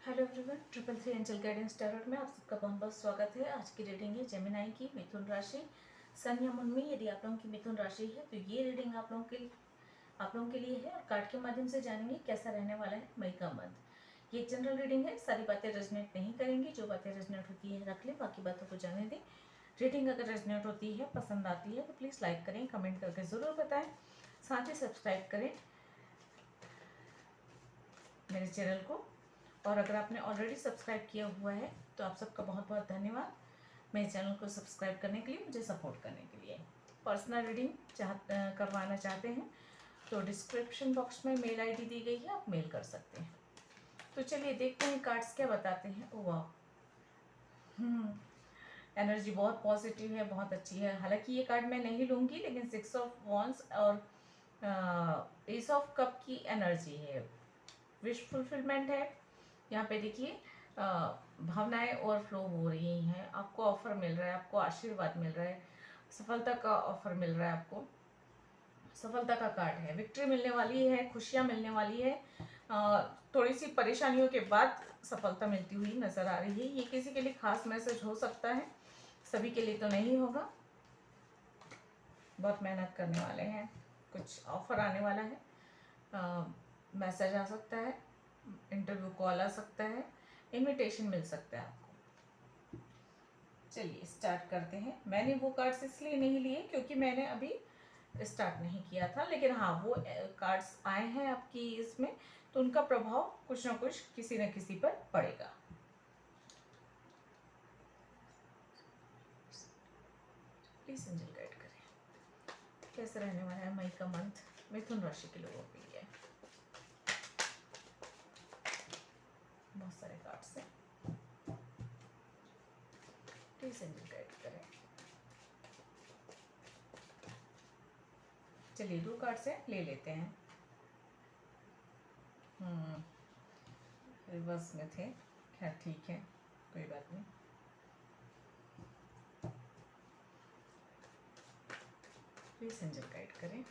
Hello everyone, 333 angel guidance tarot में आप सबका बहुत बहुत स्वागत है। आज की रीडिंग है जेमिनाई की मिथुन राशि सन या मून में। यदि आप लोगों की मिथुन राशि है तो ये रीडिंग आप लोगों के लिए है और कार्ड के माध्यम से जानेंगे कैसा रहने वाला है मई का मंथ। ये एक जनरल रीडिंग है, सारी बातें रेजोनेट नहीं करेंगी। जो बातें रेजोनेट होती है रख लें, बाकी बातों को जाने दें। रीडिंग अगर रेजोनेट होती है, पसंद आती है तो प्लीज़ लाइक करें, कमेंट करके ज़रूर बताएं। साथ ही सब्सक्राइब करें मेरे चैनल को। और अगर आपने ऑलरेडी सब्सक्राइब किया हुआ है तो आप सबका बहुत बहुत धन्यवाद मेरे चैनल को सब्सक्राइब करने के लिए, मुझे सपोर्ट करने के लिए। पर्सनल रीडिंग करवाना चाहते हैं तो डिस्क्रिप्शन बॉक्स में मेल आईडी दी गई है, आप मेल कर सकते हैं। तो चलिए देखते हैं कार्ड्स क्या बताते हैं। ओ वाह, एनर्जी बहुत पॉजिटिव है, बहुत अच्छी है। हालांकि ये कार्ड मैं नहीं लूँगी, लेकिन 6 ऑफ वॉन्ड्स और एस ऑफ कप की एनर्जी है। विश फुलफिलमेंट है। यहाँ पे देखिए भावनाएं ओवरफ्लो हो रही हैं, आपको ऑफर मिल रहा है, आपको आशीर्वाद मिल रहा है, सफलता का ऑफर मिल रहा है आपको। सफलता का कार्ड है, विक्ट्री मिलने वाली है, खुशियाँ मिलने वाली है। थोड़ी सी परेशानियों के बाद सफलता मिलती हुई नजर आ रही है। ये किसी के लिए खास मैसेज हो सकता है, सभी के लिए तो नहीं होगा। बहुत मेहनत करने वाले हैं, कुछ ऑफर आने वाला है, मैसेज आ सकता है, इंटरव्यू कॉल आ सकता है, इनविटेशन मिल सकता है आपको। चलिए स्टार्ट करते हैं। मैंने वो कार्ड्स इसलिए नहीं लिए क्योंकि मैंने अभी स्टार्ट नहीं किया था, लेकिन हाँ वो कार्ड्स आए हैं आपकी इसमें, तो उनका प्रभाव कुछ ना कुछ किसी न किसी पर पड़ेगा। प्लीज एंजल गाइड करें कैसे रहने वाला है मई का मंथ मिथुन राशि के लोगों के लिए। बहुत सारे कार्ड्स हैं, प्लीज एंजल गाइड करें। चलिए दो कार्ड से ले लेते हैं। रिवर्स में थे, खैर ठीक है, कोई बात नहीं। प्लीज एंजल गाइड करें।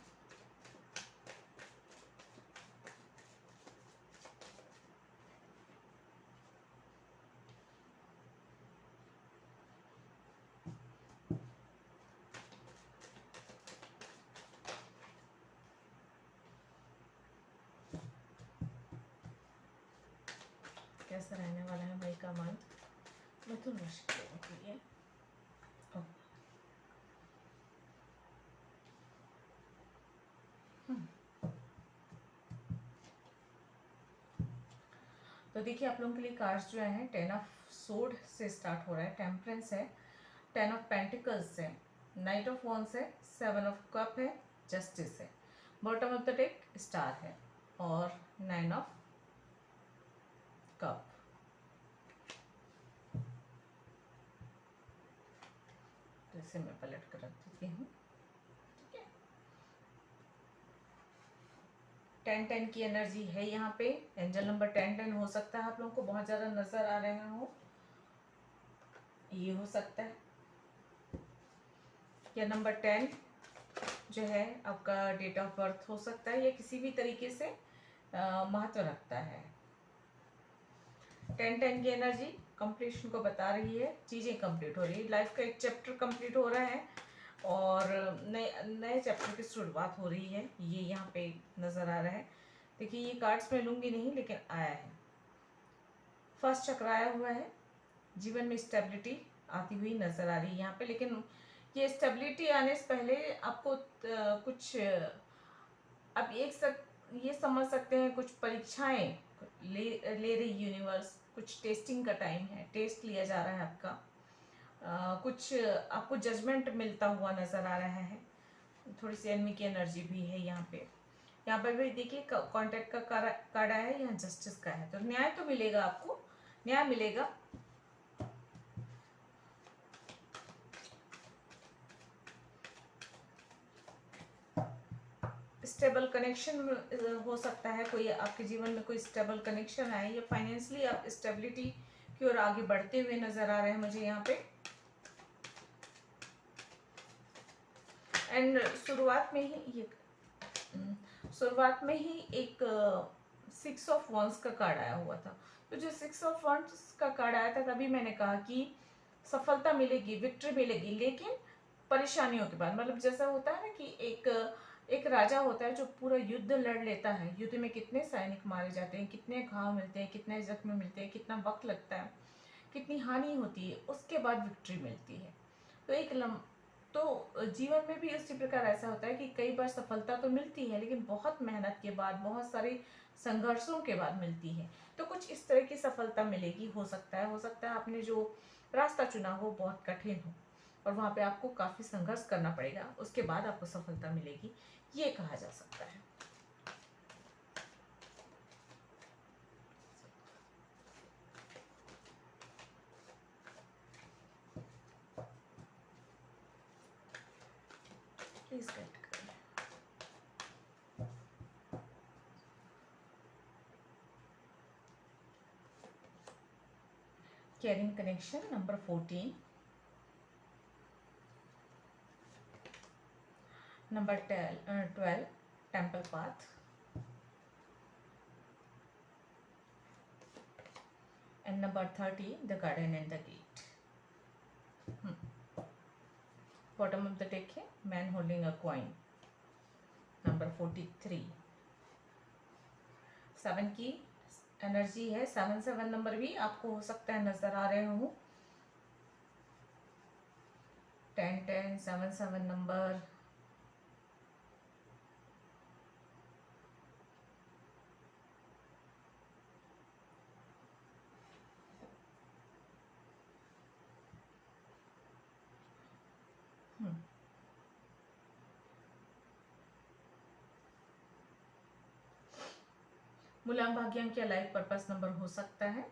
कैसा रहने वाला है मई का मंथ मिथुन राशि के लोगों के लिए। तो देखिए आप लोगों के लिए कार्ड्स जो हैं, 10 ऑफ सोर्ड से स्टार्ट हो रहा है, टेम्परेंस है, 10 ऑफ पेंटिकल्स है, नाइट ऑफ वॉन्ड्स है, 7 ऑफ कप है, जस्टिस है, bottom of the deck star है और 9 ऑफ कप। तो इसे मैं पलट कर रख देती हूँ, ठीक है। 10-10 की एनर्जी है यहाँ पे। एंजल नंबर 10-10 हो सकता है आप लोगों को बहुत ज़्यादा नजर आ रहे हो, ये हो सकता है। या नंबर 10 जो है आपका डेट ऑफ बर्थ हो सकता है, या किसी भी तरीके से महत्व रखता है। 10-10 की एनर्जी कंप्लीशन को बता रही है, चीज़ें कंप्लीट हो रही है, लाइफ का एक चैप्टर कंप्लीट हो रहा है और नए नए चैप्टर की शुरुआत हो रही है, ये यहाँ पे नज़र आ रहा है। देखिए ये कार्ड्स मैं लूँगी नहीं, लेकिन आया है। फर्स्ट चक्र आया हुआ है, जीवन में स्टेबिलिटी आती हुई नज़र आ रही है यहाँ पे। लेकिन ये स्टेबिलिटी आने से पहले आपको कुछ अब ये समझ सकते हैं, कुछ परीक्षाएं ले रही यूनिवर्स, कुछ टेस्टिंग का टाइम है, टेस्ट लिया जा रहा है आपका। कुछ आपको जजमेंट मिलता हुआ नजर आ रहा है। थोड़ी सी एनमी की एनर्जी भी है यहाँ पे। यहाँ पर भी देखिए कॉन्टेक्ट का कार्ड आया है, यहाँ जस्टिस का है, तो न्याय तो मिलेगा आपको, न्याय मिलेगा। स्टेबल कनेक्शन हो सकता है, कोई आपके जीवन में कोई स्टेबल कनेक्शन आए, या फाइनेंशियली आप स्टेबिलिटी की ओर आगे बढ़ते हुए नजर आ रहे हैं मुझे यहाँ पे। एंड शुरुआत में ही एक सिक्स ऑफ वंस का कार्ड आया हुआ था। तो जो सिक्स ऑफ वंस का कार्ड आया था तभी मैंने कहा कि सफलता मिलेगी, विक्ट्री मिलेगी, लेकिन परेशानियों के बाद। मतलब जैसा होता है ना कि एक राजा होता है जो पूरा युद्ध लड़ लेता है, युद्ध में कितने सैनिक मारे जाते हैं, कितने घाव मिलते हैं, कितने जख्म मिलते हैं, कितना वक्त लगता है, कितनी हानि होती है, उसके बाद विक्ट्री मिलती है। तो तो जीवन में भी उसी प्रकार ऐसा होता है कि कई बार सफलता तो मिलती है, लेकिन बहुत मेहनत के बाद, बहुत सारे संघर्षों के बाद मिलती है। तो कुछ इस तरह की सफलता मिलेगी। हो सकता है आपने जो रास्ता चुना हो बहुत कठिन हो और वहाँ पे आपको काफ़ी संघर्ष करना पड़ेगा, उसके बाद आपको सफलता मिलेगी, ये कहा जा सकता है। प्लीज गाइड करें। Carrying connection number 14, number 12 temple path, and number 30 the garden and the gate. Bottom of the deck है man holding a coin. Number 43 7 की एनर्जी है। 7 नंबर भी आपको हो सकता है नजर आ रहे हो। 10 7 नंबर। मूलांक भाग्यांक या लाइफ पर्पस नंबर हो सकता है।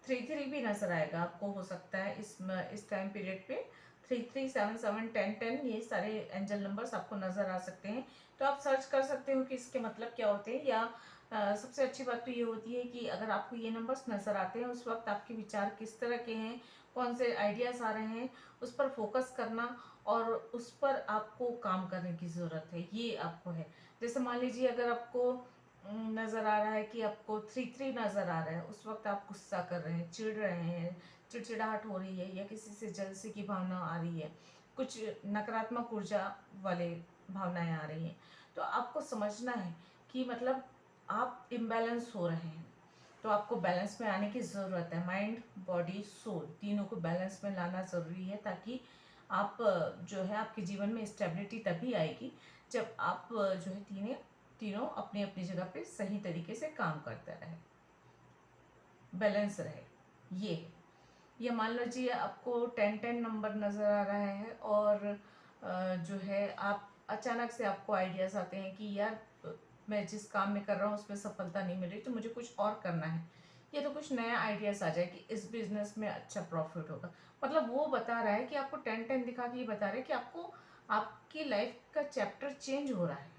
33 भी नजर आएगा आपको, हो सकता है इस टाइम पीरियड पे 33 7 7 10 10 ये सारे एंजल नंबर्स आपको नजर आ सकते हैं। तो आप सर्च कर सकते हो कि इसके मतलब क्या होते हैं। या सबसे अच्छी बात तो ये होती है कि अगर आपको ये नंबर्स नजर आते हैं उस वक्त आपके विचार किस तरह के हैं, कौन से आइडियाज आ रहे हैं, उस पर फोकस करना और उस पर आपको काम करने की ज़रूरत है, ये आपको है। जैसे मान लीजिए अगर आपको नज़र आ रहा है कि आपको 33 नज़र आ रहा है, उस वक्त आप गुस्सा कर रहे हैं, चिढ़ रहे हैं, चिड़चिड़ाहट हो रही है या किसी से जलसी की भावना आ रही है, कुछ नकारात्मक ऊर्जा वाले भावनाएं आ रही हैं, तो आपको समझना है कि मतलब आप इम्बैलेंस हो रहे हैं। तो आपको बैलेंस में आने की ज़रूरत है। माइंड बॉडी सोल तीनों को बैलेंस में लाना ज़रूरी है, ताकि आप जो है आपके जीवन में स्टेबिलिटी तभी आएगी जब आप जो है तीनों अपनी अपनी जगह पे सही तरीके से काम करते रहे, बैलेंस रहे। ये मान लीजिए आपको 10 नंबर नज़र आ रहा है और जो है आप अचानक से आपको आइडियाज़ आते हैं कि यार मैं जिस काम में कर रहा हूँ उसमें सफलता नहीं मिल रही, तो मुझे कुछ और करना है। ये तो कुछ नया आइडियाज़ आ जाए कि इस बिजनेस में अच्छा प्रॉफिट होगा। मतलब वो बता रहा है कि आपको 10 दिखा के ये बता रहा है कि आपको आपकी लाइफ का चैप्टर चेंज हो रहा है।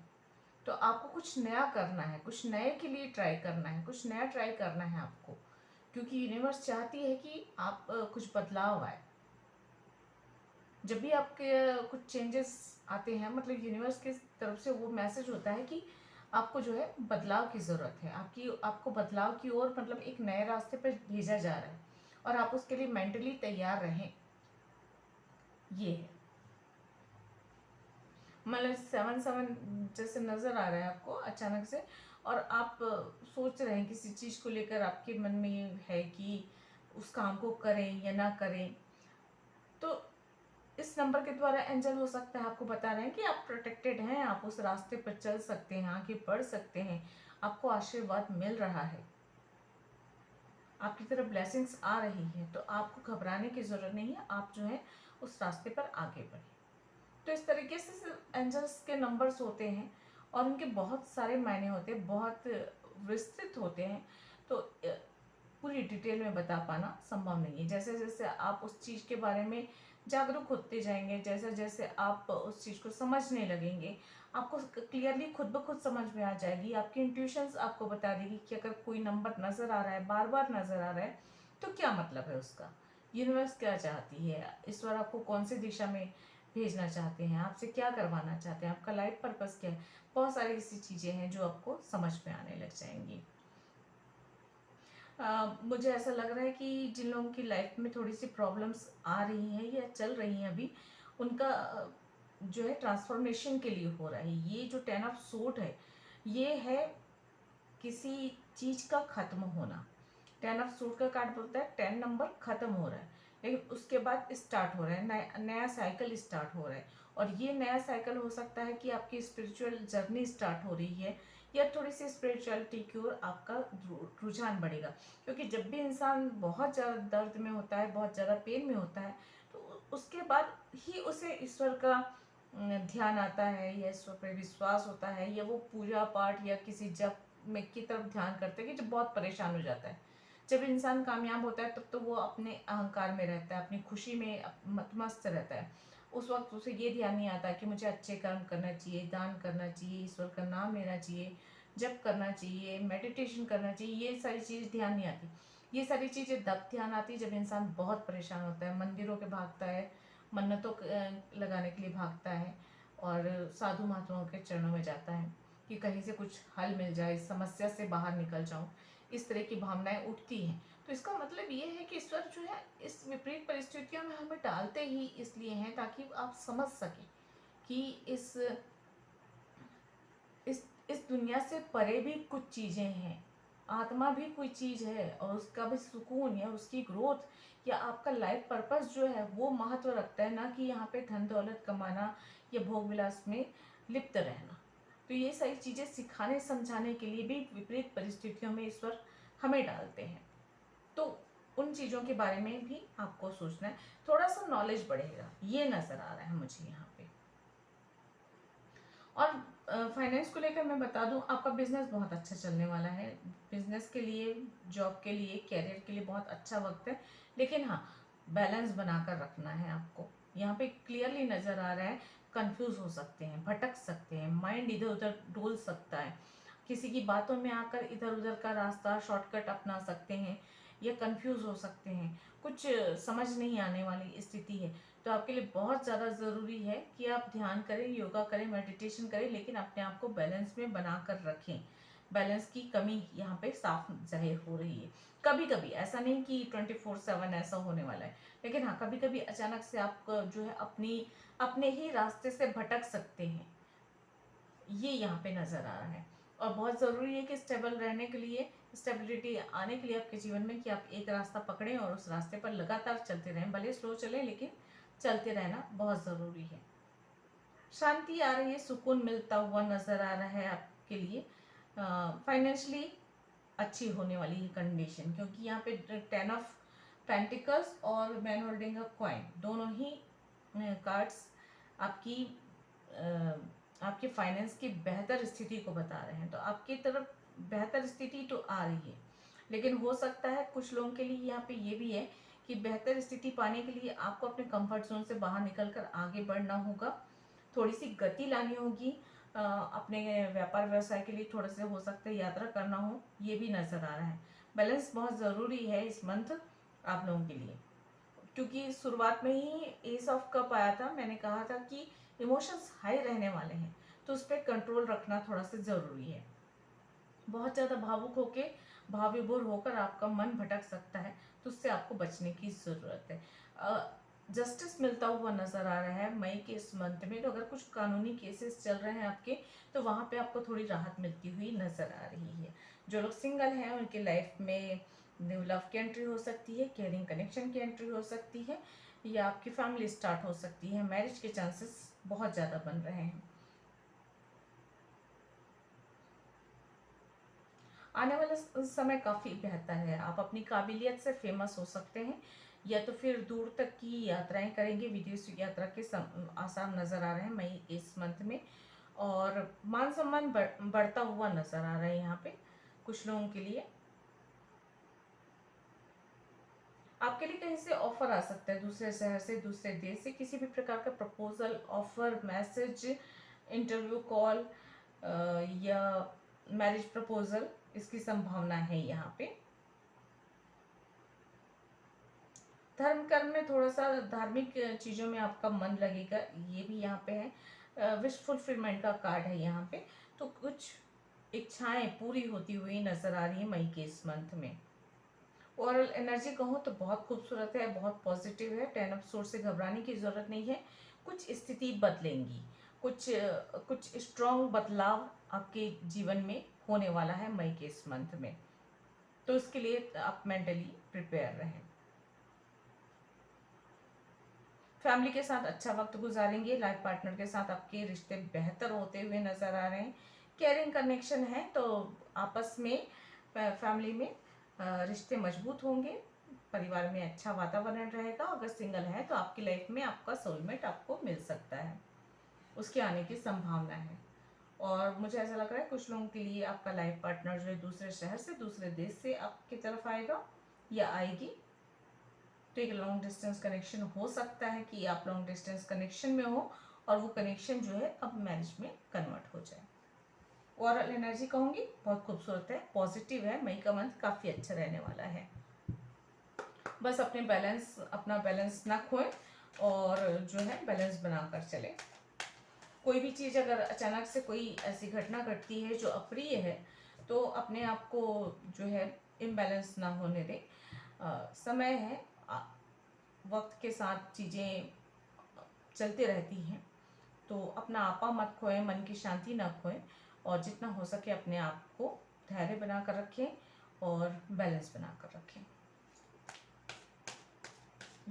तो आपको कुछ नया करना है, कुछ नए के लिए ट्राई करना है, कुछ नया ट्राई करना है आपको, क्योंकि यूनिवर्स चाहती है कि आप कुछ बदलाव आए। जब भी आपके कुछ चेंजेस आते हैं, मतलब यूनिवर्स की तरफ से वो मैसेज होता है कि आपको जो है बदलाव की ज़रूरत है, आपको बदलाव की ओर मतलब एक नए रास्ते पर भेजा जा रहा है और आप उसके लिए मेंटली तैयार रहें। ये है मतलब 7 जैसे नज़र आ रहा है आपको अचानक से, और आप सोच रहे हैं किसी चीज़ को लेकर, आपके मन में ये है कि उस काम को करें या ना करें। तो इस नंबर के द्वारा एंजल हो सकता है आपको बता रहे हैं कि आप प्रोटेक्टेड हैं, आप उस रास्ते पर चल सकते हैं, आगे बढ़ सकते हैं, आपको आशीर्वाद मिल रहा है, आपकी तरफ ब्लेसिंग्स आ रही है। तो आपको घबराने की ज़रूरत नहीं है, आप जो है उस रास्ते पर आगे बढ़ें। तो इस तरीके से एंजल्स के नंबर्स होते हैं और उनके बहुत सारे मायने होते हैं, बहुत विस्तृत होते हैं। तो पूरी डिटेल में बता पाना संभव नहीं है। जैसे जैसे आप उस चीज़ के बारे में जागरूक होते जाएंगे, जैसे जैसे आप उस चीज़ को समझने लगेंगे, आपको क्लियरली खुद ब खुद समझ में आ जाएगी। आपकी इंट्यूशंस आपको बता देगी कि अगर कोई नंबर नज़र आ रहा है, बार बार नज़र आ रहा है, तो क्या मतलब है उसका, यूनिवर्स क्या चाहती है, ईश्वर आपको कौन सी दिशा में भेजना चाहते हैं, आपसे क्या करवाना चाहते हैं, आपका लाइफ पर्पस क्या है। बहुत सारी ऐसी चीज़ें हैं जो आपको समझ में आने लग जाएंगी। मुझे ऐसा लग रहा है कि जिन लोगों की लाइफ में थोड़ी सी प्रॉब्लम्स आ रही हैं या चल रही हैं अभी, उनका जो है ट्रांसफॉर्मेशन के लिए हो रहा है। ये जो 10 ऑफ सूट है, ये है किसी चीज़ का ख़त्म होना। 10 ऑफ सूट का कार्ड बोलता है 10 नंबर ख़त्म हो रहा है, लेकिन उसके बाद स्टार्ट हो रहा है, नया नया साइकिल स्टार्ट हो रहा है। और ये नया साइकिल हो सकता है कि आपकी स्पिरिचुअल जर्नी स्टार्ट हो रही है, या थोड़ी सी स्पिरिचुअलिटी की ओर आपका रुझान बढ़ेगा। क्योंकि जब भी इंसान बहुत ज़्यादा दर्द में होता है, बहुत ज़्यादा पेन में होता है, तो उसके बाद ही उसे ईश्वर का ध्यान आता है, या ईश्वर पर विश्वास होता है, या वो पूजा पाठ या किसी जप में की तरफ ध्यान करते हैं, कि जब बहुत परेशान हो जाता है। जब इंसान कामयाब होता है तब तो वो अपने अहंकार में रहता है, अपनी खुशी में मस्त रहता है। उस वक्त उसे ये ध्यान नहीं आता कि मुझे अच्छे कर्म करना चाहिए, दान करना चाहिए, ईश्वर का नाम लेना चाहिए, जप करना चाहिए, मेडिटेशन करना चाहिए। ये सारी चीज़ ध्यान नहीं आती। ये सारी चीज़ें तब ध्यान आती है जब इंसान बहुत परेशान होता है, मंदिरों के भागता है, मन्नतों लगाने के लिए भागता है, और साधु महात्माओं के चरणों में जाता है कि कहीं से कुछ हल मिल जाए, इस समस्या से बाहर निकल जाऊं। इस तरह की भावनाएं उठती हैं। तो इसका मतलब ये है कि ईश्वर जो है इस विपरीत परिस्थितियों में हमें डालते ही इसलिए हैं ताकि आप समझ सकें कि इस दुनिया से परे भी कुछ चीज़ें हैं। आत्मा भी कोई चीज़ है, और उसका भी सुकून या उसकी ग्रोथ या आपका लाइफ पर्पस जो है वो महत्व रखता है, ना कि यहाँ पे धन दौलत कमाना या भोग विलास में लिप्त रहना। तो ये सारी चीज़ें सिखाने समझाने के लिए भी विपरीत परिस्थितियों में ईश्वर हमें डालते हैं। तो उन चीज़ों के बारे में भी आपको सोचना है, थोड़ा सा नॉलेज बढ़ेगा, ये नज़र आ रहा है मुझे यहाँ पे। और फाइनेंस को लेकर मैं बता दूं, आपका बिजनेस बहुत अच्छा चलने वाला है। बिजनेस के लिए, जॉब के लिए, कैरियर के लिए बहुत अच्छा वक्त है। लेकिन हाँ, बैलेंस बनाकर रखना है आपको। यहाँ पे क्लियरली नज़र आ रहा है, कंफ्यूज हो सकते हैं, भटक सकते हैं, माइंड इधर उधर डोल सकता है, किसी की बातों में आकर इधर उधर का रास्ता शॉर्टकट अपना सकते हैं, या कंफ्यूज हो सकते हैं, कुछ समझ नहीं आने वाली स्थिति है। तो आपके लिए बहुत ज़्यादा ज़रूरी है कि आप ध्यान करें, योगा करें, मेडिटेशन करें, लेकिन अपने आप को बैलेंस में बना कर रखें। बैलेंस की कमी यहाँ पे साफ जाहिर हो रही है। कभी कभी, ऐसा नहीं कि 24/7 ऐसा होने वाला है, लेकिन हाँ, कभी कभी अचानक से आप जो है अपने ही रास्ते से भटक सकते हैं। ये यहाँ पे नज़र आ रहा है। और बहुत ज़रूरी है कि स्टेबल रहने के लिए, स्टेबिलिटी आने के लिए आपके जीवन में, कि आप एक रास्ता पकड़ें और उस रास्ते पर लगातार चलते रहें। भले स्लो चलें, लेकिन चलते रहना बहुत ज़रूरी है। शांति आ रही है, सुकून मिलता हुआ नज़र आ रहा है आपके लिए। फाइनेंशियली अच्छी होने वाली है कंडीशन, क्योंकि यहाँ पे 10 ऑफ पेंटिकल्स और मैन होल्डिंग अ कॉइन, दोनों ही कार्ड्स आपकी आपके फाइनेंस की बेहतर स्थिति को बता रहे हैं। तो आपकी तरफ बेहतर स्थिति तो आ रही है, लेकिन हो सकता है कुछ लोगों के लिए यहाँ पे ये भी है कि बेहतर स्थिति पाने के लिए आपको अपने कंफर्ट जोन से बाहर निकलकर आगे बढ़ना होगा, थोड़ी सी गति लानी होगी। अपने व्यापार व्यवसाय के लिए थोड़ा सा हो सकता है यात्रा करना हो, ये भी नज़र आ रहा है। बैलेंस बहुत ज़रूरी है इस मंथ आप लोगों के लिए, क्योंकि शुरुआत में ही एस ऑफ कप आया था। मैंने कहा था कि इमोशंस हाई रहने वाले हैं, तो उस पर कंट्रोल रखना थोड़ा सा ज़रूरी है। बहुत ज़्यादा भावुक होके, भाव विभोर होकर आपका मन भटक सकता है, तो उससे आपको बचने की ज़रूरत है। जस्टिस मिलता हुआ नज़र आ रहा है मई के इस मंथ में। तो अगर कुछ कानूनी केसेस चल रहे हैं आपके, तो वहाँ पे आपको थोड़ी राहत मिलती हुई नज़र आ रही है। जो लोग सिंगल हैं उनके लाइफ में न्यू लव की एंट्री हो सकती है, केयरिंग कनेक्शन की एंट्री हो सकती है, या आपकी फैमिली स्टार्ट हो सकती है। मैरिज के चांसेस बहुत ज़्यादा बन रहे हैं। आने वाला समय काफ़ी बेहतर है। आप अपनी काबिलियत से फेमस हो सकते हैं, या तो फिर दूर तक की यात्राएं करेंगे। विदेश यात्रा के आसार नज़र आ रहे हैं मई इस मंथ में। और मान सम्मान बढ़ता हुआ नज़र आ रहा है यहाँ पे कुछ लोगों के लिए। आपके लिए कहीं से ऑफर आ सकता है, दूसरे शहर से, दूसरे देश से, किसी भी प्रकार का proposal, offer, message, interview call या मैरिज प्रपोजल, इसकी संभावना है यहाँ पे। धर्म कर्म में थोड़ा सा धार्मिक चीज़ों में आपका मन लगेगा, ये भी यहाँ पे है। विश फुलफिलमेंट का कार्ड है यहाँ पे, तो कुछ इच्छाएं पूरी होती हुई नजर आ रही है मई के इस मंथ में। ओवरऑल एनर्जी कहूँ तो बहुत खूबसूरत है, बहुत पॉजिटिव है। 10 ऑफ सोर्स से घबराने की ज़रूरत नहीं है। कुछ स्थिति बदलेंगी, कुछ स्ट्रॉन्ग बदलाव आपके जीवन में होने वाला है मई के इस मंथ में, तो इसके लिए आप मेंटली प्रिपेयर रहें। फैमिली के साथ अच्छा वक्त गुजारेंगे। लाइफ पार्टनर के साथ आपके रिश्ते बेहतर होते हुए नजर आ रहे हैं। केयरिंग कनेक्शन है, तो आपस में फैमिली में रिश्ते मजबूत होंगे। परिवार में अच्छा वातावरण रहेगा। अगर सिंगल है तो आपकी लाइफ में आपका सोलमेट आपको मिल सकता है, उसके आने की संभावना है। और मुझे ऐसा लग रहा है कुछ लोगों के लिए आपका लाइफ पार्टनर जो है दूसरे शहर से, दूसरे देश से आपकी तरफ आएगा या आएगी। तो एक लॉन्ग डिस्टेंस कनेक्शन हो सकता है कि आप लॉन्ग डिस्टेंस कनेक्शन में हो और वो कनेक्शन जो है अब मैरिज में कन्वर्ट हो जाए। ओवरऑल एनर्जी कहूँगी बहुत खूबसूरत है, पॉजिटिव है। मई का मंथ काफ़ी अच्छा रहने वाला है। बस अपना बैलेंस ना खोएं और जो है बैलेंस बनाकर चलें। कोई भी चीज़ अगर अचानक से कोई ऐसी घटना घटती है जो अप्रिय है, तो अपने आप को जो है इम्बैलेंस ना होने दें। समय है, वक्त के साथ चीज़ें चलती रहती हैं, तो अपना आपा मत खोएं, मन की शांति ना खोएं और जितना हो सके अपने आप को धैर्य बना कर रखें और बैलेंस बना कर रखें।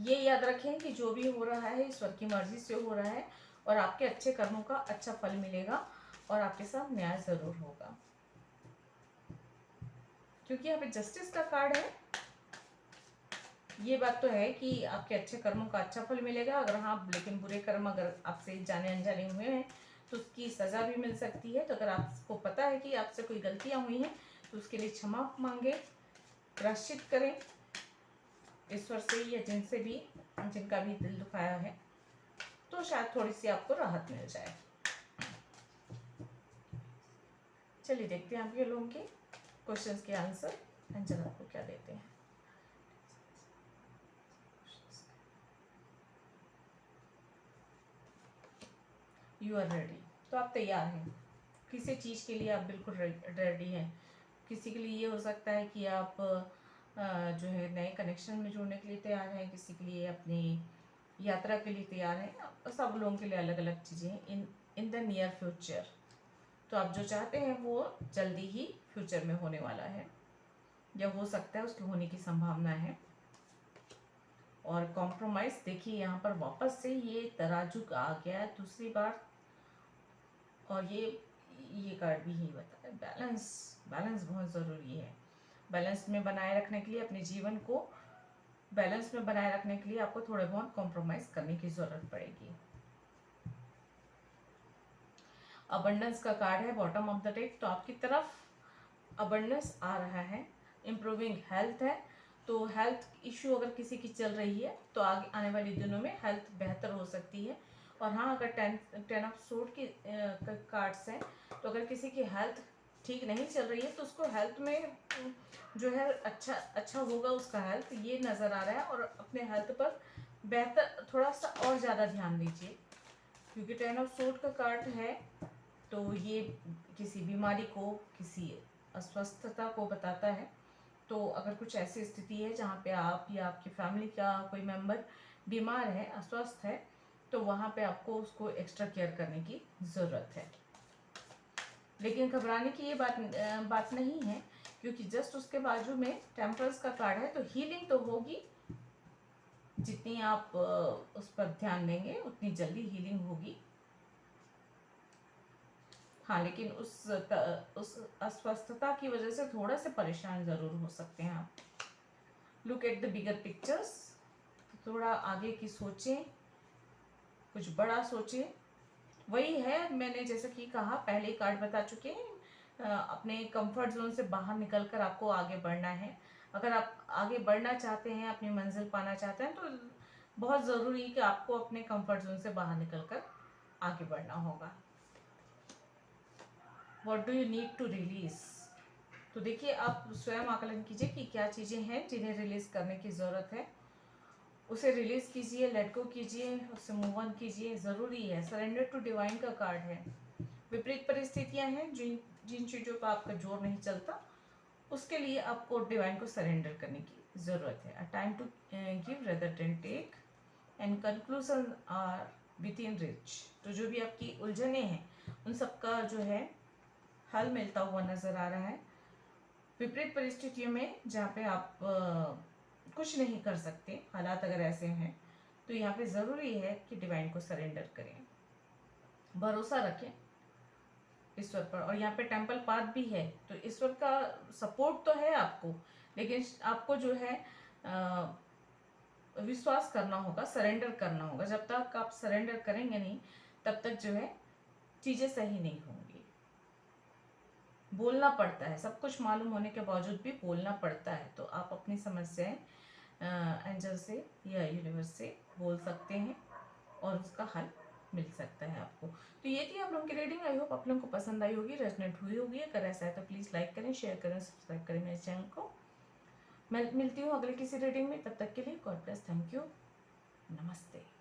ये याद रखें कि जो भी हो रहा है ईश्वर की मर्जी से हो रहा है और आपके अच्छे कर्मों का अच्छा फल मिलेगा और आपके साथ न्याय ज़रूर होगा, क्योंकि यहाँ पे जस्टिस का कार्ड है। ये बात तो है कि आपके अच्छे कर्मों का अच्छा फल मिलेगा। अगर हाँ, लेकिन बुरे कर्म अगर आपसे जाने अनजाने हुए हैं तो उसकी सज़ा भी मिल सकती है। तो अगर आपको पता है कि आपसे कोई गलतियाँ हुई हैं तो उसके लिए क्षमा मांगे, प्रायश्चित करें ईश्वर से या जिनसे भी, जिनका भी दिल दुखाया है, तो शायद थोड़ी सी आपको राहत मिल जाए। चलिए देखते हैं आपके लोगों के क्वेश्चंस के आंसर, एंजल आपको क्या देते हैं। यू आर रेडी, तो आप तैयार हैं किसी चीज़ के लिए, आप बिल्कुल रेडी हैं। किसी के लिए ये हो सकता है कि आप जो है नए कनेक्शन में जुड़ने के लिए तैयार हैं, किसी के लिए अपनी यात्रा के लिए तैयार हैं। सब लोगों के लिए अलग अलग चीज़ें इन द नियर फ्यूचर। तो आप जो चाहते हैं वो जल्दी ही फ्यूचर में होने वाला है या हो सकता है उसके होने की संभावना है। और कॉम्प्रोमाइज़ देखिए यहाँ पर वापस से ये तराजू आ गया है दूसरी बार, और ये कार्ड भी यही बताता है बैलेंस। बैलेंस बहुत ज़रूरी है। बैलेंस में बनाए रखने के लिए, अपने जीवन को बैलेंस में बनाए रखने के लिए आपको थोड़े बहुत कॉम्प्रोमाइज़ करने की ज़रूरत पड़ेगी। अबंडेंस का कार्ड है बॉटम ऑफ द डेक, तो आपकी तरफ अबंडेंस आ रहा है। इम्प्रूविंग हेल्थ है, तो हेल्थ इशू अगर किसी की चल रही है तो आगे आने वाले दिनों में हेल्थ बेहतर हो सकती है। और हाँ, अगर टेन ऑफ सूट की कार्ड्स हैं, तो अगर किसी की हेल्थ ठीक नहीं चल रही है तो उसको हेल्थ में जो है अच्छा होगा उसका हेल्थ, ये नज़र आ रहा है। और अपने हेल्थ पर बेहतर थोड़ा सा और ज़्यादा ध्यान दीजिए, क्योंकि 10 ऑफ सूट का कार्ड है, तो ये किसी बीमारी को, किसी अस्वस्थता को बताता है। तो अगर कुछ ऐसी स्थिति है जहाँ पे आप या आपकी फैमिली का कोई मेंबर बीमार है, अस्वस्थ है, तो वहाँ पे आपको उसको एक्स्ट्रा केयर करने की ज़रूरत है। लेकिन घबराने की ये बात नहीं है, क्योंकि जस्ट उसके बाजू में टेम्पल्स का कार्ड है, तो हीलिंग तो होगी। जितनी आप उस पर ध्यान देंगे उतनी जल्दी हीलिंग होगी। हाँ, लेकिन उस अस्वस्थता की वजह से थोड़ा से परेशान ज़रूर हो सकते हैं आप। Look at the bigger pictures, थोड़ा आगे की सोचें, कुछ बड़ा सोचें। वही है, मैंने जैसा कि कहा, पहले कार्ड बता चुके हैं, अपने कंफर्ट जोन से बाहर निकलकर आपको आगे बढ़ना है। अगर आप आगे बढ़ना चाहते हैं, अपनी मंजिल पाना चाहते हैं, तो बहुत ज़रूरी है कि आपको अपने कंफर्ट जोन से बाहर निकलकर आगे बढ़ना होगा। What do you need to release, तो देखिए आप स्वयं आकलन कीजिए कि क्या चीज़ें हैं जिन्हें रिलीज करने की ज़रूरत है। उसे रिलीज कीजिए, लेट गो कीजिए, उससे मूव ऑन कीजिए, ज़रूरी है। सरेंडर टू डिवाइन का कार्ड है। विपरीत परिस्थितियां हैं, जिन जिन चीज़ों पर आपका जोर नहीं चलता, उसके लिए आपको डिवाइन को सरेंडर करने की ज़रूरत है। A time to give rather than take and conclusion are within reach. तो जो भी आपकी उलझने हैं उन सबका जो है हल मिलता हुआ नज़र आ रहा है। विपरीत परिस्थितियों में जहाँ पे आप कुछ नहीं कर सकते, हालात अगर ऐसे हैं, तो यहाँ पे ज़रूरी है कि डिवाइन को सरेंडर करें, भरोसा रखें ईश्वर पर। और यहाँ पे टेम्पल पाथ भी है, तो ईश्वर का सपोर्ट तो है आपको, लेकिन आपको जो है विश्वास करना होगा, सरेंडर करना होगा। जब तक आप सरेंडर करेंगे नहीं, तब तक जो है चीज़ें सही नहीं होंगी। बोलना पड़ता है, सब कुछ मालूम होने के बावजूद भी बोलना पड़ता है। तो आप अपनी समस्याएं एंजल से या यूनिवर्स से बोल सकते हैं और उसका हल मिल सकता है आपको। तो ये थी आप लोगों की रीडिंग। आई होप आप लोगों को पसंद आई होगी, रेजोनेट हुई होगी। अगर ऐसा है तो प्लीज़ लाइक करें, शेयर करें, सब्सक्राइब करें मेरे चैनल को। मैं मिलती हूँ अगले किसी रीडिंग में, तब तक के लिए गॉड ब्लेस, थैंक यू, नमस्ते।